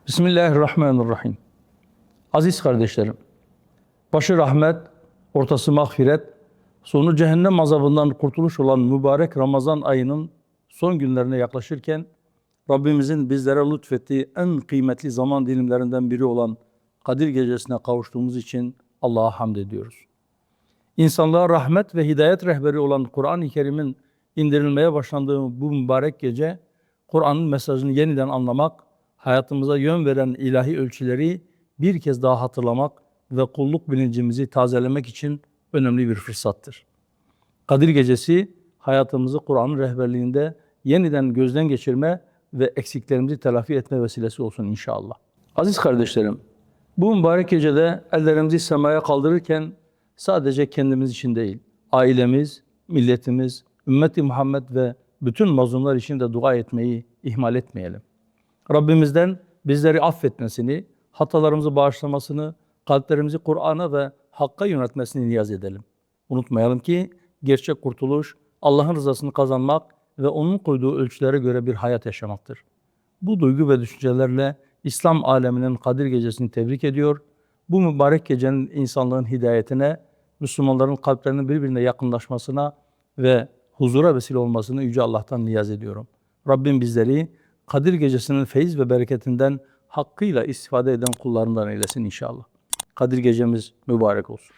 Bismillahirrahmanirrahim. Aziz kardeşlerim, başı rahmet, ortası mağfiret, sonu cehennem azabından kurtuluş olan mübarek Ramazan ayının son günlerine yaklaşırken, Rabbimizin bizlere lütfettiği en kıymetli zaman dilimlerinden biri olan Kadir Gecesi'ne kavuştuğumuz için Allah'a hamd ediyoruz. İnsanlığa rahmet ve hidayet rehberi olan Kur'an-ı Kerim'in indirilmeye başlandığı bu mübarek gece, Kur'an'ın mesajını yeniden anlamak, hayatımıza yön veren ilahi ölçüleri bir kez daha hatırlamak ve kulluk bilincimizi tazelemek için önemli bir fırsattır. Kadir Gecesi, hayatımızı Kur'an'ın rehberliğinde yeniden gözden geçirme ve eksiklerimizi telafi etme vesilesi olsun inşallah. Aziz kardeşlerim, bu mübarek gecede ellerimizi semaya kaldırırken sadece kendimiz için değil, ailemiz, milletimiz, ümmeti Muhammed ve bütün mazlumlar için de dua etmeyi ihmal etmeyelim. Rabbimizden bizleri affetmesini, hatalarımızı bağışlamasını, kalplerimizi Kur'an'a ve Hakk'a yöneltmesini niyaz edelim. Unutmayalım ki gerçek kurtuluş Allah'ın rızasını kazanmak ve onun koyduğu ölçülere göre bir hayat yaşamaktır. Bu duygu ve düşüncelerle İslam aleminin Kadir Gecesi'ni tebrik ediyor. Bu mübarek gecenin insanlığın hidayetine, Müslümanların kalplerinin birbirine yakınlaşmasına ve huzura vesile olmasını Yüce Allah'tan niyaz ediyorum. Rabbim bizleri Kadir Gecesi'nin feyiz ve bereketinden hakkıyla istifade eden kullarından eylesin inşallah. Kadir Gecemiz mübarek olsun.